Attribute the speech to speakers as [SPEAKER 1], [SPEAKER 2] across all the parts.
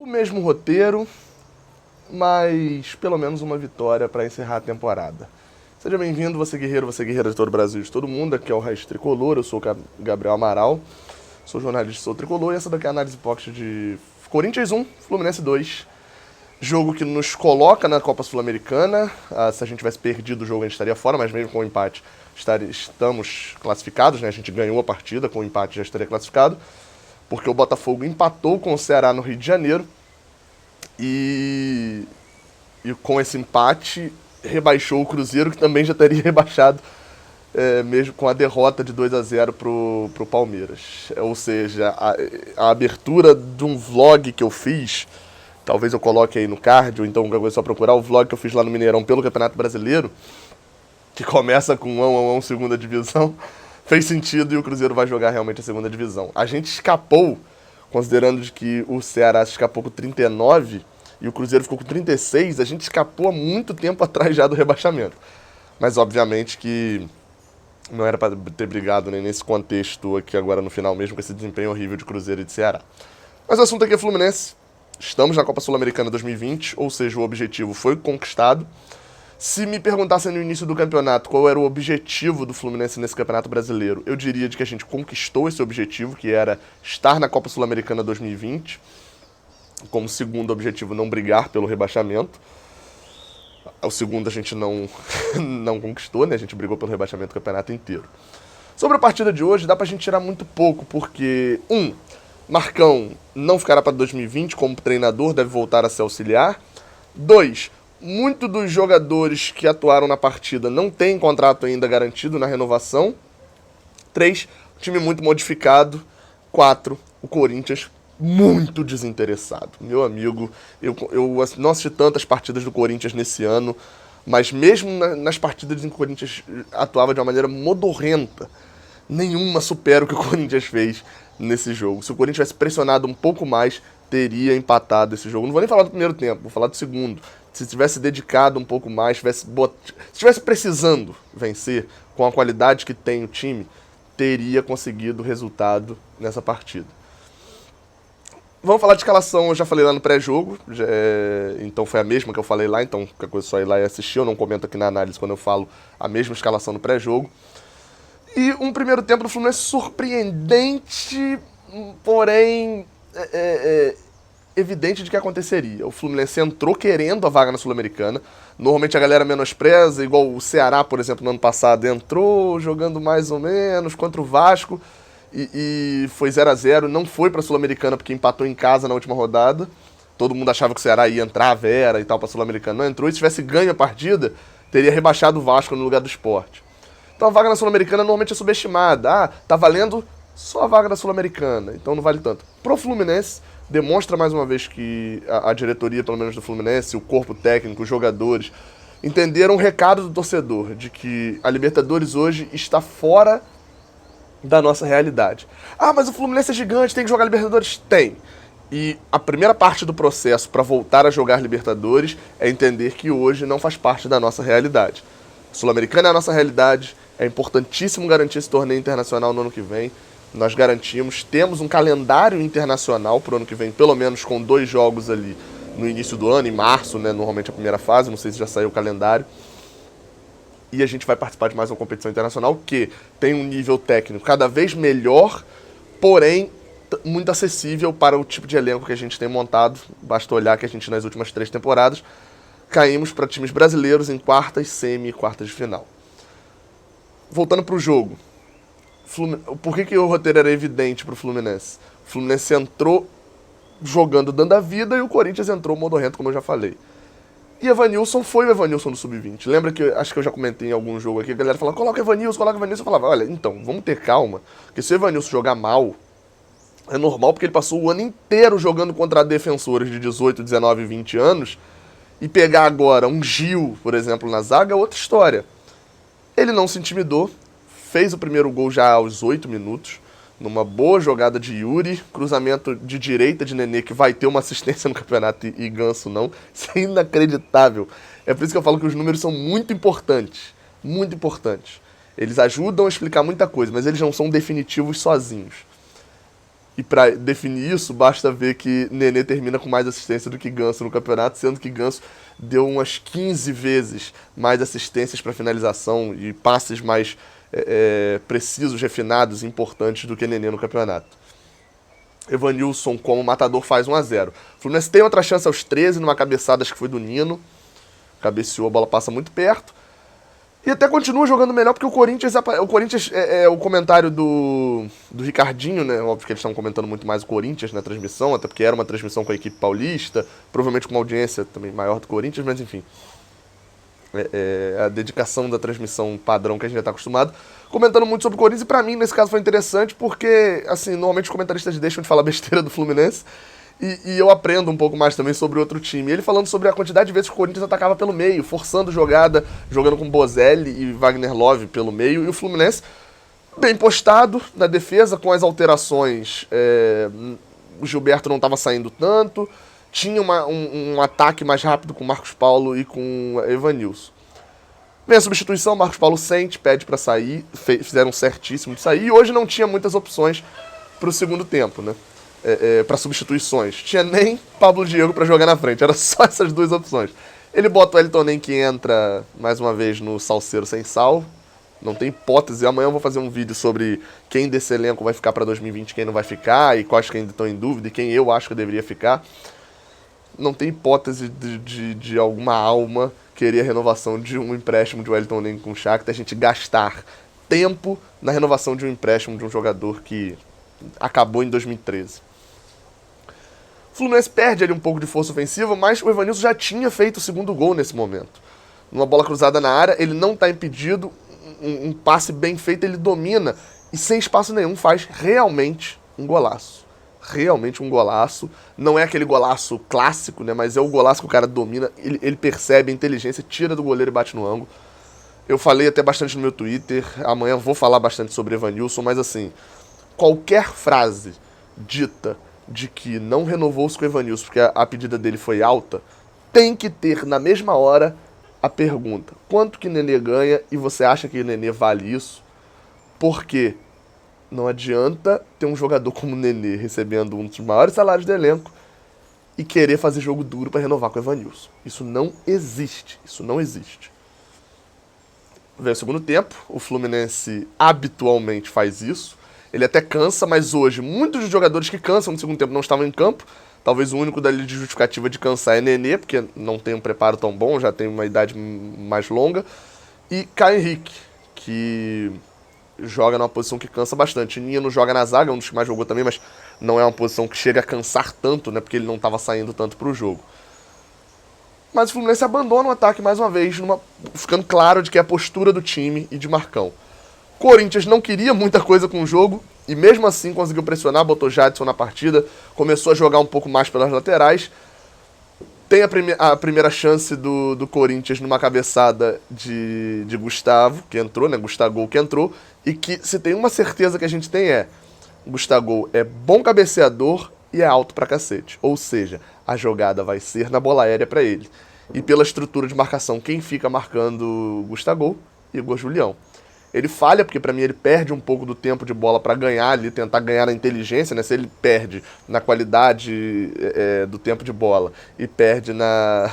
[SPEAKER 1] O mesmo roteiro, mas pelo menos uma vitória para encerrar a temporada. Seja bem-vindo, você guerreira de todo o Brasil e de todo mundo. Aqui é o Raiz Tricolor, eu sou o Gabriel Amaral, sou jornalista, sou tricolor, e essa daqui é a análise pocket de Corinthians 1, Fluminense 2. Jogo que nos coloca na Copa Sul-Americana. Se a gente tivesse perdido o jogo, a gente estaria fora, mas mesmo com o empate estamos classificados, né? A gente ganhou a partida, com o empate já estaria classificado, porque o Botafogo empatou com o Ceará no Rio de Janeiro e com esse empate rebaixou o Cruzeiro, que também já teria rebaixado, mesmo com a derrota de 2-0 pro Palmeiras. Ou seja, a abertura de um vlog que eu fiz, talvez eu coloque aí no card, ou então qualquer coisa, só procurar o vlog que eu fiz lá no Mineirão pelo Campeonato Brasileiro, que começa com 1-1 segunda divisão, fez sentido e o Cruzeiro vai jogar realmente a segunda divisão. A gente escapou, considerando de que o Ceará escapou com 39 e o Cruzeiro ficou com 36, a gente escapou há muito tempo atrás já do rebaixamento. Mas obviamente que não era para ter brigado, né, nesse contexto aqui agora no final, mesmo com esse desempenho horrível de Cruzeiro e de Ceará. Mas o assunto aqui é Fluminense. Estamos na Copa Sul-Americana 2020, ou seja, o objetivo foi conquistado. Se me perguntassem no início do campeonato qual era o objetivo do Fluminense nesse Campeonato Brasileiro, eu diria de que a gente conquistou esse objetivo, que era estar na Copa Sul-Americana 2020. Como segundo objetivo, não brigar pelo rebaixamento. O segundo a gente não conquistou, né? A gente brigou pelo rebaixamento do campeonato inteiro. Sobre a partida de hoje, dá pra gente tirar muito pouco, porque, Marcão não ficará para 2020 como treinador, deve voltar a ser auxiliar. 2, muitos dos jogadores que atuaram na partida não têm contrato ainda garantido na renovação. 3, time muito modificado. 4, o Corinthians muito desinteressado. Meu amigo, eu não assisti tantas partidas do Corinthians nesse ano, mas mesmo nas partidas em que o Corinthians atuava de uma maneira modorrenta, nenhuma supera o que o Corinthians fez nesse jogo. Se o Corinthians tivesse pressionado um pouco mais, teria empatado esse jogo. Não vou nem falar do primeiro tempo, vou falar do segundo. Se tivesse dedicado um pouco mais, se tivesse precisando vencer com a qualidade que tem o time, teria conseguido resultado nessa partida. Vamos falar de escalação, eu já falei lá no pré-jogo, então foi a mesma que eu falei lá, então qualquer coisa é só ir lá e assistir, eu não comento aqui na análise quando eu falo a mesma escalação no pré-jogo. E um primeiro tempo do Fluminense surpreendente, porém evidente de que aconteceria. O Fluminense entrou querendo a vaga na Sul-Americana. Normalmente a galera menospreza, igual o Ceará, por exemplo, no ano passado, entrou jogando mais ou menos contra o Vasco e foi 0-0, não foi pra Sul-Americana porque empatou em casa na última rodada. Todo mundo achava que o Ceará ia entrar, a Vera e tal, pra Sul-Americana. Não entrou, e se tivesse ganho a partida, teria rebaixado o Vasco no lugar do Sport. Então a vaga na Sul-Americana normalmente é subestimada. Tá valendo só a vaga da Sul-Americana, então não vale tanto. Pro Fluminense, demonstra mais uma vez que a diretoria, pelo menos do Fluminense, o corpo técnico, os jogadores, entenderam o recado do torcedor, de que a Libertadores hoje está fora da nossa realidade. Mas o Fluminense é gigante, tem que jogar Libertadores? Tem. E a primeira parte do processo para voltar a jogar Libertadores é entender que hoje não faz parte da nossa realidade. Sul-Americana é a nossa realidade, é importantíssimo garantir esse torneio internacional no ano que vem. Nós garantimos, temos um calendário internacional para o ano que vem, pelo menos com 2 jogos ali no início do ano, em março, né, normalmente a primeira fase, não sei se já saiu o calendário. E a gente vai participar de mais uma competição internacional que tem um nível técnico cada vez melhor, porém muito acessível para o tipo de elenco que a gente tem montado. Basta olhar que a gente, nas últimas 3 temporadas, caímos para times brasileiros em quartas, semi e quartas de final. Voltando para o jogo. Por que o roteiro era evidente para o Fluminense? O Fluminense entrou jogando, dando a vida, e o Corinthians entrou modorrento, como eu já falei. E Evanilson foi o Evanilson do Sub-20. Lembra que, acho que eu já comentei em algum jogo aqui, a galera falava, coloca Evanilson. Eu falava, olha, então, vamos ter calma, porque se o Evanilson jogar mal, é normal, porque ele passou o ano inteiro jogando contra defensores de 18, 19 e 20 anos, e pegar agora um Gil, por exemplo, na zaga, é outra história. Ele não se intimidou, fez o primeiro gol já aos 8 minutos, numa boa jogada de Yuri, cruzamento de direita de Nenê, que vai ter uma assistência no campeonato e Ganso não. Isso é inacreditável. É por isso que eu falo que os números são muito importantes. Muito importantes. Eles ajudam a explicar muita coisa, mas eles não são definitivos sozinhos. E para definir isso, basta ver que Nenê termina com mais assistência do que Ganso no campeonato, sendo que Ganso deu umas 15 vezes mais assistências para finalização e passes mais precisos, refinados, importantes do que Nenê no campeonato. Evanilson, como matador, faz 1-0. O Fluminense tem outra chance aos 13, numa cabeçada, acho que foi do Nino. Cabeceou, a bola passa muito perto. E até continua jogando melhor, porque o Corinthians é o comentário do Ricardinho, né? Óbvio que eles estão comentando muito mais o Corinthians na transmissão, até porque era uma transmissão com a equipe paulista, provavelmente com uma audiência também maior do Corinthians, mas enfim. A dedicação da transmissão padrão que a gente já está acostumado, comentando muito sobre o Corinthians, e pra mim, nesse caso, foi interessante, porque, assim, normalmente os comentaristas deixam de falar besteira do Fluminense, e eu aprendo um pouco mais também sobre outro time. Ele falando sobre a quantidade de vezes que o Corinthians atacava pelo meio, forçando jogada, jogando com Bozelli e Wagner Love pelo meio, e o Fluminense bem postado na defesa, com as alterações. O Gilberto não estava saindo tanto, tinha um ataque mais rápido com o Marcos Paulo e com o Evanilson. Vem a substituição, Marcos Paulo sente, pede para sair, fizeram certíssimo de sair, e hoje não tinha muitas opções para o segundo tempo, né? Para substituições. Tinha nem Pablo Diego para jogar na frente, era só essas duas opções. Ele bota o Wellington Nem, que entra mais uma vez no salseiro sem sal, não tem hipótese. Amanhã eu vou fazer um vídeo sobre quem desse elenco vai ficar para 2020, quem não vai ficar, e quais que ainda estão em dúvida, e quem eu acho que deveria ficar. Não tem hipótese de alguma alma querer a renovação de um empréstimo de Wellington Nem com o Shakhtar, a gente gastar tempo na renovação de um empréstimo de um jogador que acabou em 2013. O Fluminense perde ali um pouco de força ofensiva, mas o Evanilson já tinha feito o segundo gol nesse momento. Numa bola cruzada na área, ele não está impedido, um passe bem feito, ele domina, e sem espaço nenhum faz realmente um golaço. Realmente um golaço. Não é aquele golaço clássico, né? Mas é o golaço que o cara domina, ele percebe a inteligência, tira do goleiro e bate no ângulo. Eu falei até bastante no meu Twitter, amanhã vou falar bastante sobre Evanilson, mas assim, qualquer frase dita de que não renovou-se com o Evanilson porque a pedida dele foi alta, tem que ter na mesma hora a pergunta: quanto que Nenê ganha e você acha que o Nenê vale isso? Porque não adianta ter um jogador como o Nenê recebendo um dos maiores salários do elenco e querer fazer jogo duro para renovar com o Evanilson. Isso não existe. Isso não existe. Vem o segundo tempo, o Fluminense habitualmente faz isso. Ele até cansa, mas hoje muitos dos jogadores que cansam no segundo tempo não estavam em campo. Talvez o único dali de justificativa de cansar é Nenê, porque não tem um preparo tão bom, já tem uma idade mais longa. E Caio Henrique, que joga numa posição que cansa bastante. Nino joga na zaga, um dos que mais jogou também, mas não é uma posição que chega a cansar tanto, né, porque ele não estava saindo tanto para o jogo. Mas o Fluminense abandona o ataque mais uma vez, ficando claro de que é a postura do time e de Marcão. Corinthians não queria muita coisa com o jogo, e mesmo assim conseguiu pressionar, botou Jadson na partida, começou a jogar um pouco mais pelas laterais. Tem a primeira chance do Corinthians numa cabeçada de Gustavo, que entrou, né? Gustavo que entrou, e que se tem uma certeza que a gente tem Gustavo é bom cabeceador e é alto pra cacete. Ou seja, a jogada vai ser na bola aérea pra ele. E pela estrutura de marcação, quem fica marcando Gustavo? Igor Julião. Ele falha, porque pra mim ele perde um pouco do tempo de bola pra ganhar ali, tentar ganhar na inteligência, né? Se ele perde na qualidade do tempo de bola e perde na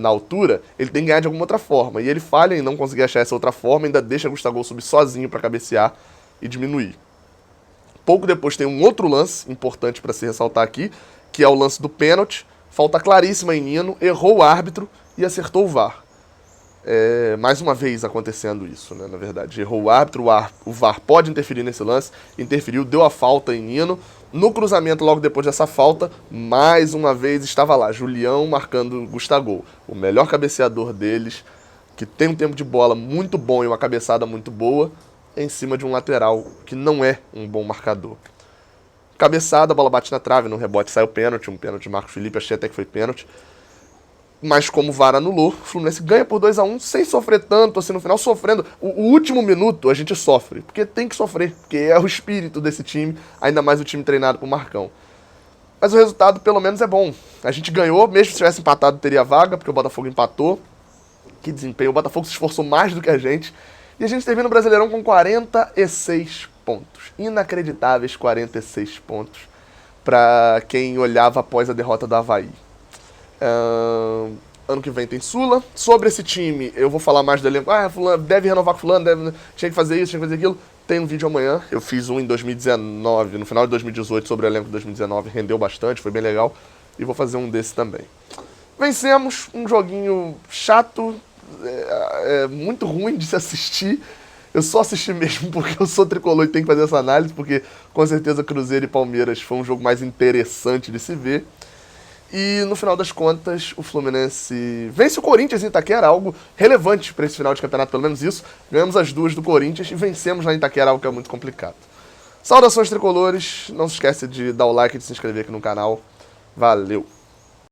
[SPEAKER 1] altura, ele tem que ganhar de alguma outra forma. E ele falha em não conseguir achar essa outra forma, ainda deixa Gustavo subir sozinho pra cabecear e diminuir. Pouco depois tem um outro lance importante pra se ressaltar aqui, que é o lance do pênalti. Falta claríssima em Nino, errou o árbitro e acertou o VAR. Mais uma vez acontecendo isso, né? Na verdade, errou o árbitro, o VAR pode interferir nesse lance, interferiu, deu a falta em Nino. No cruzamento, logo depois dessa falta, mais uma vez estava lá, Julião marcando Gustavo, o melhor cabeceador deles, que tem um tempo de bola muito bom e uma cabeçada muito boa, em cima de um lateral que não é um bom marcador. Cabeçada, a bola bate na trave, no rebote sai o pênalti, um pênalti de Marcos Felipe, achei até que foi pênalti. Mas como o VAR anulou, o Fluminense ganha por 2-1, sem sofrer tanto, assim, no final sofrendo. O último minuto a gente sofre, porque tem que sofrer, porque é o espírito desse time, ainda mais o time treinado por Marcão. Mas o resultado, pelo menos, é bom. A gente ganhou, mesmo se tivesse empatado, teria vaga, porque o Botafogo empatou. Que desempenho, o Botafogo se esforçou mais do que a gente. E a gente termina o Brasileirão com 46 pontos. Inacreditáveis 46 pontos. para quem olhava após a derrota do Avaí. Ano que vem tem Sula. Sobre esse time, eu vou falar mais do elenco. Fulano, deve renovar com fulano, tinha que fazer isso, tinha que fazer aquilo. Tem um vídeo amanhã. Eu fiz um em 2019, no final de 2018, sobre o elenco de 2019. Rendeu bastante, foi bem legal. E vou fazer um desse também. Vencemos, um joguinho chato, muito ruim de se assistir. Eu só assisti mesmo porque eu sou tricolor e tenho que fazer essa análise, porque com certeza Cruzeiro e Palmeiras foi um jogo mais interessante de se ver. E no final das contas, o Fluminense vence o Corinthians em Itaquera, algo relevante para esse final de campeonato, pelo menos isso. Ganhamos as duas do Corinthians e vencemos lá em Itaquera, algo que é muito complicado. Saudações tricolores, não se esqueça de dar o like e de se inscrever aqui no canal. Valeu!